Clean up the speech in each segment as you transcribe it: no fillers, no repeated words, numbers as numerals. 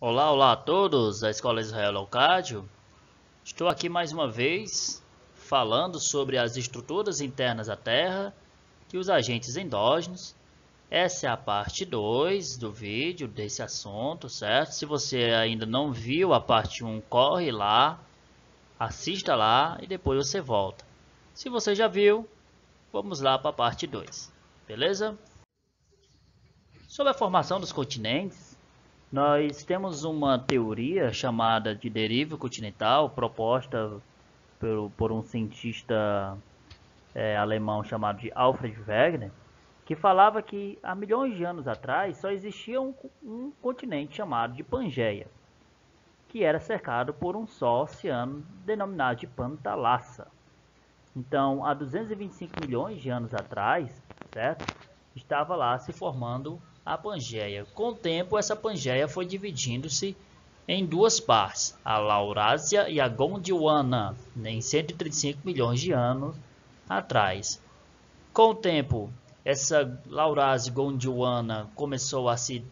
Olá, olá a todos da Escola Israel Leocádio. Estou aqui mais uma vez falando sobre as estruturas internas da Terra e os agentes endógenos. Essa é a parte 2 do vídeo desse assunto, certo? Se você ainda não viu a parte 1, corre lá, assista lá e depois você volta. Se você já viu, vamos lá para a parte 2, beleza? Sobre a formação dos continentes, nós temos uma teoria chamada de deriva continental, proposta por um cientista alemão chamado de Alfred Wegener, que falava que há milhões de anos atrás só existia um continente chamado de Pangeia, que era cercado por um só oceano denominado de Pantalassa. Então, há 225 milhões de anos atrás, certo? Estava lá se formando a Pangeia. Com o tempo, essa Pangeia foi dividindo-se em duas partes, a Laurásia e a Gondwana, em 135 milhões de anos atrás. Com o tempo, essa Laurásia e Gondwana começou a se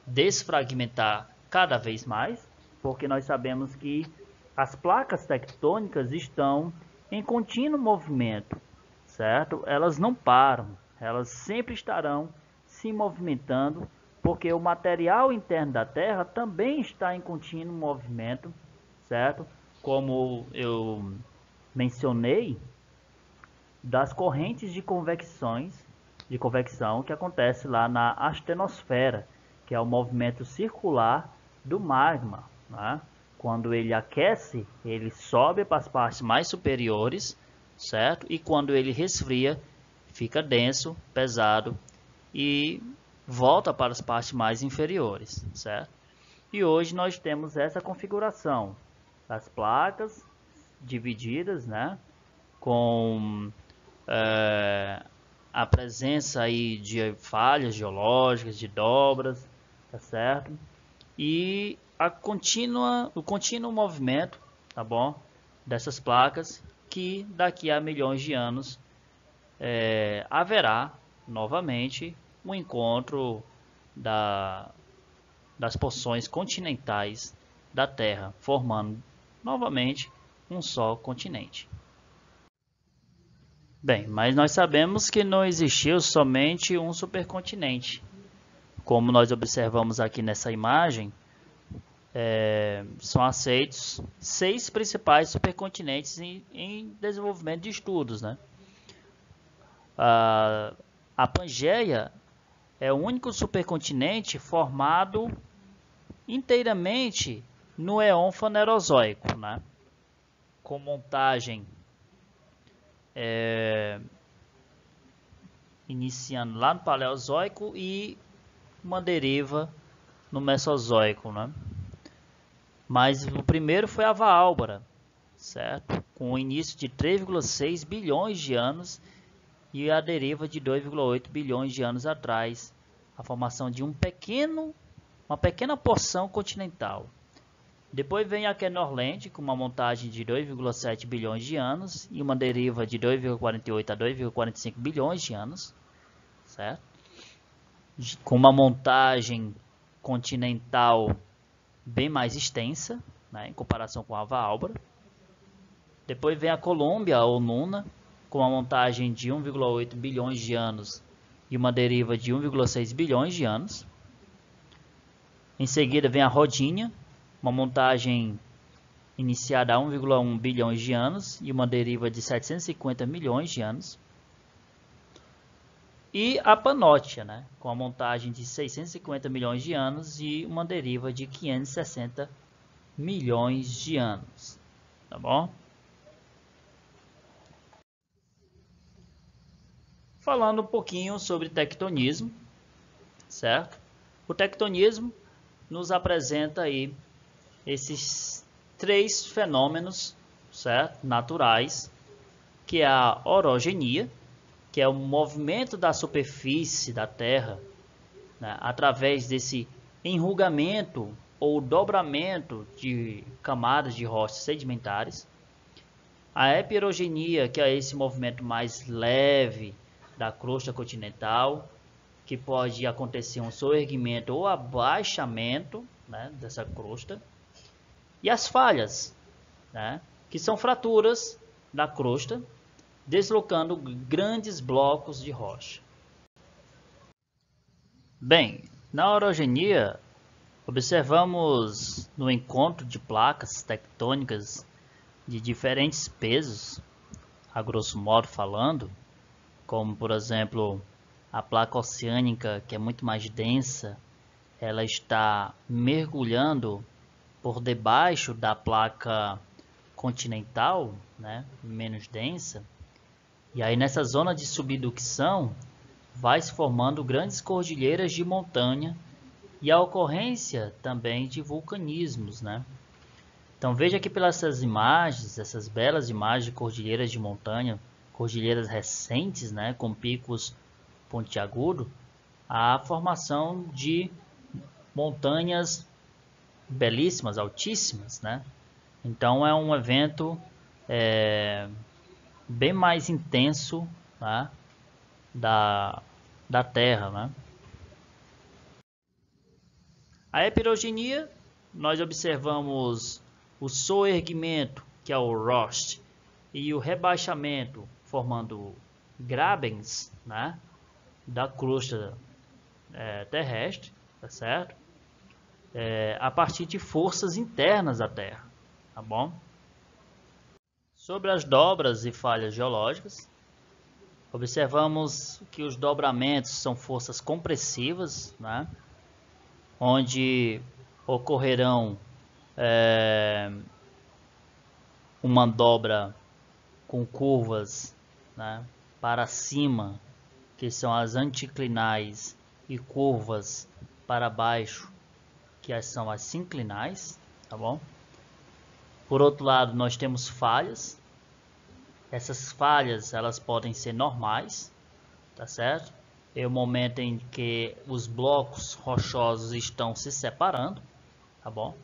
desfragmentar cada vez mais, porque nós sabemos que as placas tectônicas estão em contínuo movimento, certo? Elas não param, elas sempre estarão se movimentando, porque o material interno da Terra também está em contínuo movimento, certo? Como eu mencionei, das correntes de convecção que acontece lá na astenosfera, que é o movimento circular do magma, né? Quando ele aquece, ele sobe para as partes mais superiores, certo? E quando ele resfria, fica denso, pesado e volta para as partes mais inferiores, certo? E hoje nós temos essa configuração das placas divididas, né? Com a presença aí de falhas geológicas, de dobras, tá certo? E o contínuo movimento, tá bom? Dessas placas, que daqui a milhões de anos haverá novamente um encontro das porções continentais da Terra, formando novamente um só continente. Bem, mas nós sabemos que não existiu somente um supercontinente. Como nós observamos aqui nessa imagem, são aceitos 6 principais supercontinentes em desenvolvimento de estudos, né? A Pangeia é o único supercontinente formado inteiramente no Éon Fanerozoico, né? Com montagem iniciando lá no Paleozoico e uma deriva no Mesozoico, né? Mas o primeiro foi a Vaálvara, certo? Com o início de 3,6 bilhões de anos e a deriva de 2,8 bilhões de anos atrás, a formação de uma pequena porção continental. Depois vem a Kenorland, com uma montagem de 2,7 bilhões de anos e uma deriva de 2,48 a 2,45 bilhões de anos, certo? Com uma montagem continental bem mais extensa, né, em comparação com a Vaálvara. Depois vem a Colômbia ou Nuna, com uma montagem de 1,8 bilhões de anos e uma deriva de 1,6 bilhões de anos. Em seguida vem a Rodinha, uma montagem iniciada a 1,1 bilhões de anos e uma deriva de 750 milhões de anos. E a Pannotia, né, com a montagem de 650 milhões de anos e uma deriva de 560 milhões de anos. Tá bom? Falando um pouquinho sobre tectonismo, certo? O tectonismo nos apresenta aí esses 3 fenômenos, certo? Naturais, que é a orogenia, que é o movimento da superfície da Terra, né, através desse enrugamento ou dobramento de camadas de rochas sedimentares. A heterogenia, que é esse movimento mais leve da crosta continental. que pode acontecer um soerguimento ou abaixamento, né, dessa crosta. E as falhas, né, que são fraturas da crosta, deslocando grandes blocos de rocha. Bem, na orogenia, observamos no encontro de placas tectônicas de diferentes pesos, a grosso modo falando, como por exemplo a placa oceânica, que é muito mais densa, ela está mergulhando por debaixo da placa continental, né, menos densa, e aí nessa zona de subducção vai se formando grandes cordilheiras de montanha e a ocorrência também de vulcanismos, né? Então veja que pelas essas imagens, essas belas imagens de cordilheiras de montanha, cordilheiras recentes, né, com picos pontiagudos, a formação de montanhas belíssimas, altíssimas, né? Então é um evento bem mais intenso, né, da Terra, né? A epirogenia, nós observamos o soerguimento, que é o rost, e o rebaixamento, formando grabens, né, da crosta terrestre, tá certo? A partir de forças internas da Terra, tá bom? Sobre as dobras e falhas geológicas, observamos que os dobramentos são forças compressivas, né, onde ocorrerão uma dobra com curvas, né, para cima, que são as anticlinais, e curvas para baixo, que são as sinclinais, tá bom? Por outro lado, nós temos falhas. Essas falhas, elas podem ser normais, tá certo? É o momento em que os blocos rochosos estão se separando, tá bom?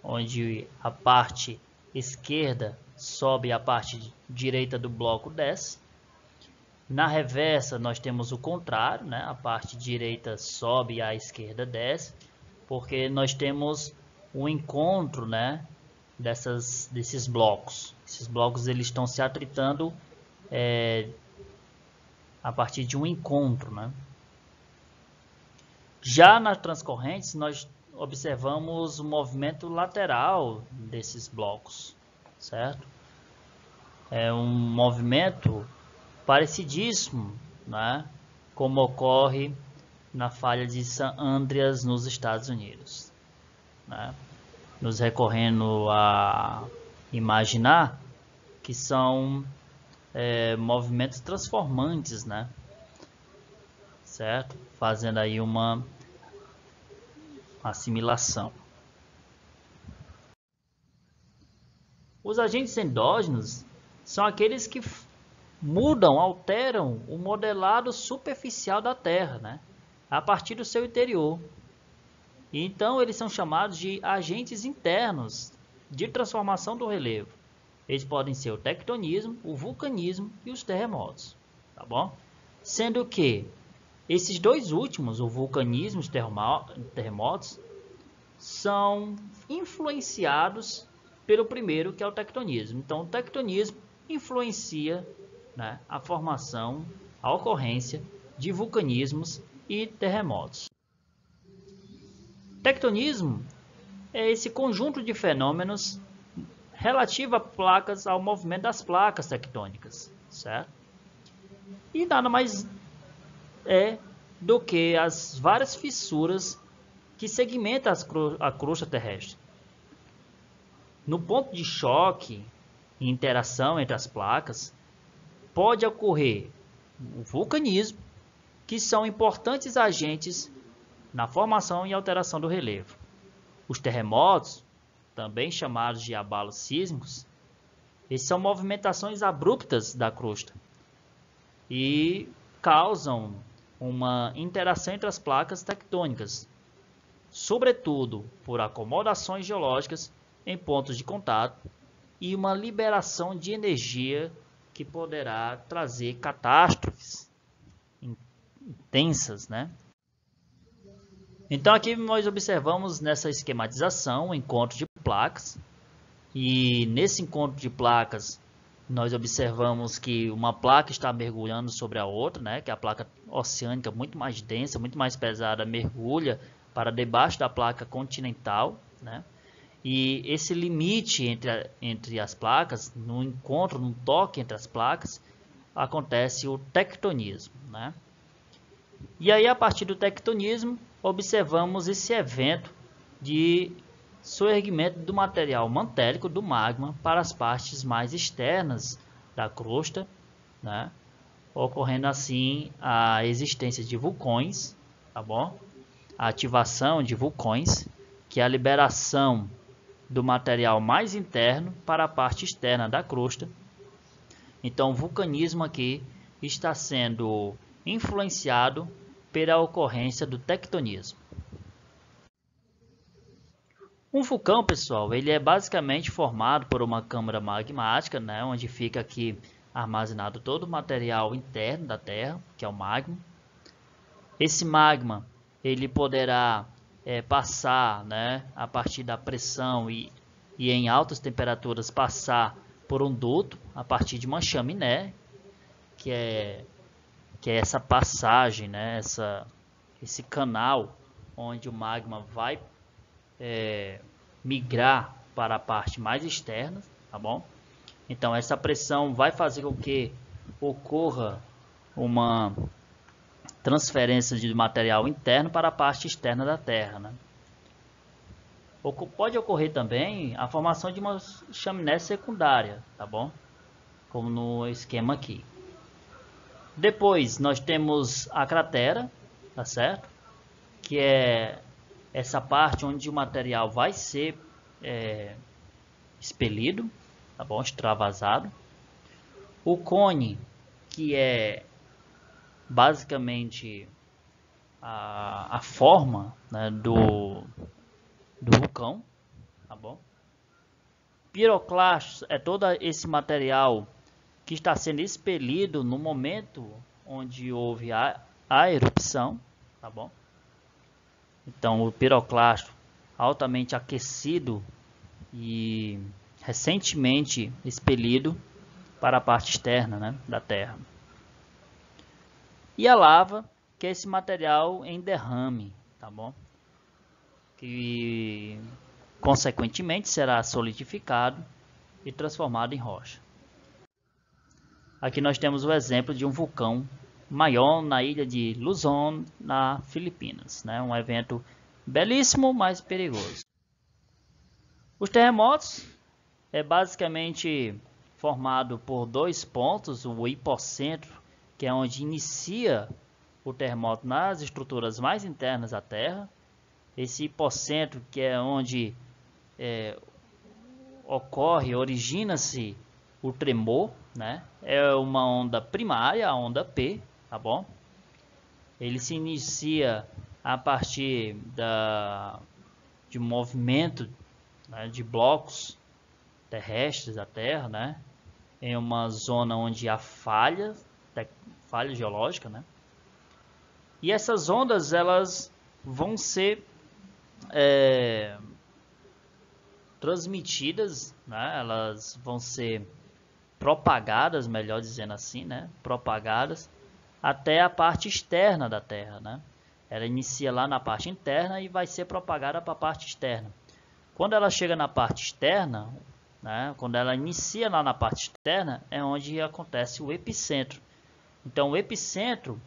Onde a parte esquerda sobe e a parte direita do bloco desce. Na reversa, nós temos o contrário, né? A parte direita sobe e a esquerda desce, porque nós temos um encontro, né, desses blocos. Esses blocos eles estão se atritando a partir de um encontro, né? Já nas transcorrentes, nós observamos o movimento lateral desses blocos, certo? É um movimento parecidíssimo, né, como ocorre na falha de San Andreas nos Estados Unidos, né? Nos recorrendo a imaginar que são movimentos transformantes, né? Certo? Fazendo aí uma assimilação. Os agentes endógenos são aqueles que mudam, alteram o modelado superficial da Terra, né, a partir do seu interior. E então eles são chamados de agentes internos de transformação do relevo. Eles podem ser o tectonismo, o vulcanismo e os terremotos, tá bom? Sendo que esses dois últimos, o vulcanismo e os terremotos, são influenciados pelo primeiro, que é o tectonismo. Então o tectonismo influencia, né, a formação, a ocorrência de vulcanismos e terremotos. Tectonismo é esse conjunto de fenômenos relativo a placas, ao movimento das placas tectônicas, certo? E nada mais é do que as várias fissuras que segmentam a crosta terrestre. No ponto de choque e interação entre as placas, pode ocorrer o vulcanismo, que são importantes agentes na formação e alteração do relevo. Os terremotos, também chamados de abalos sísmicos, eles são movimentações abruptas da crosta e causam uma interação entre as placas tectônicas, sobretudo por acomodações geológicas em pontos de contato e uma liberação de energia que poderá trazer catástrofes em tensas, né? Então aqui nós observamos nessa esquematização o encontro de placas, e nesse encontro de placas nós observamos que uma placa está mergulhando sobre a outra, né? Que é a placa oceânica muito mais densa, muito mais pesada, mergulha para debaixo da placa continental, né? E esse limite entre as placas, no encontro, no toque entre as placas, acontece o tectonismo, né? E aí, a partir do tectonismo, observamos esse evento de soerguimento do material mantélico do magma para as partes mais externas da crosta, né? Ocorrendo assim a existência de vulcões, tá bom? A ativação de vulcões, que é a liberação do material mais interno para a parte externa da crosta. Então, o vulcanismo aqui está sendo influenciado pela ocorrência do tectonismo. Um vulcão, pessoal, ele é basicamente formado por uma câmara magmática, né, onde fica aqui armazenado todo o material interno da Terra, que é o magma. Esse magma ele poderá passar, né, a partir da pressão e em altas temperaturas passar por um duto a partir de uma chaminé, que é essa passagem, né, esse canal onde o magma vai migrar para a parte mais externa, tá bom? Então essa pressão vai fazer com que ocorra uma transferência de material interno para a parte externa da Terra, né? Pode ocorrer também a formação de uma chaminé secundária, tá bom? Como no esquema aqui. Depois nós temos a cratera, tá certo? Que é essa parte onde o material vai ser expelido, tá bom? Extravasado. O cone, que é basicamente a forma, né, do vulcão, tá bom? Piroclastos é todo esse material que está sendo expelido no momento onde houve a erupção, tá bom? Então o piroclasto altamente aquecido e recentemente expelido para a parte externa, né, da Terra. E a lava, que é esse material em derrame, tá bom? Que consequentemente será solidificado e transformado em rocha. Aqui nós temos o exemplo de um vulcão maior na ilha de Luzon, na Filipinas, né? Um evento belíssimo, mas perigoso. Os terremotos é basicamente formado por dois pontos, o hipocentro, que é onde inicia o terremoto nas estruturas mais internas da Terra. Esse hipocentro, que é onde origina-se o tremor, né? É uma onda primária, a onda P, tá bom? Ele se inicia a partir de um movimento, né, de blocos terrestres da Terra, né? Em uma zona onde há falha geológica, né? E essas ondas elas vão ser transmitidas, né? Elas vão ser propagadas, melhor dizendo assim, né? Propagadas até a parte externa da Terra, né? Ela inicia lá na parte interna e vai ser propagada para a parte externa. Quando ela chega na parte externa, né? Quando ela inicia lá na parte externa, é onde acontece o epicentro. Então, o epicentro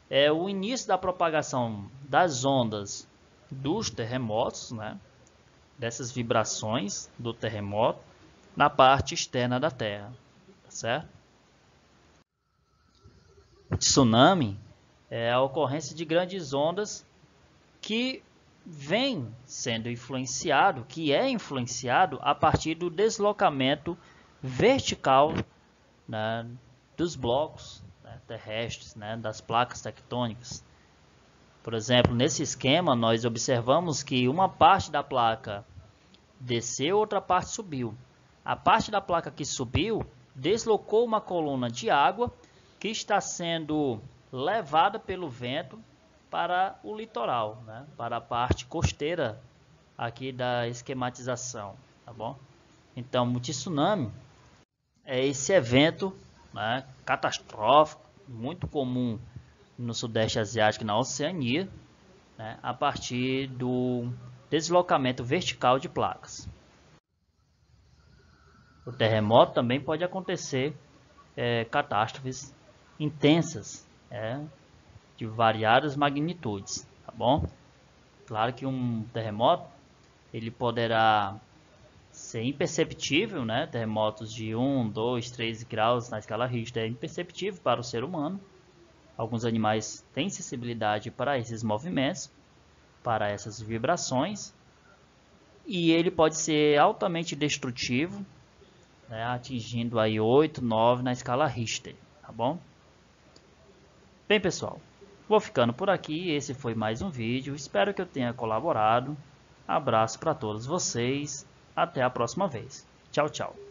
é o início da propagação das ondas dos terremotos, né? Dessas vibrações do terremoto na parte externa da Terra, tá certo? O tsunami é a ocorrência de grandes ondas que vem sendo influenciado, que é influenciado a partir do deslocamento vertical, né, dos blocos, né, terrestres, né, das placas tectônicas. Por exemplo, nesse esquema nós observamos que uma parte da placa desceu, outra parte subiu. A parte da placa que subiu deslocou uma coluna de água que está sendo levada pelo vento para o litoral, né? Para a parte costeira aqui da esquematização, tá bom? Então, o tsunami é esse evento, né, catastrófico, muito comum no Sudeste Asiático e na Oceania, né, a partir do deslocamento vertical de placas. O terremoto também pode acontecer catástrofes intensas, de variadas magnitudes, tá bom? Claro que um terremoto ele poderá ser imperceptível, né? Terremotos de 1, 2, 3 graus na escala Richter é imperceptível para o ser humano. Alguns animais têm sensibilidade para esses movimentos, para essas vibrações, e ele pode ser altamente destrutivo, né? Atingindo aí 8, 9 na escala Richter, tá bom? Bem, pessoal, vou ficando por aqui. Esse foi mais um vídeo. Espero que eu tenha colaborado. Abraço para todos vocês. Até a próxima vez. Tchau, tchau.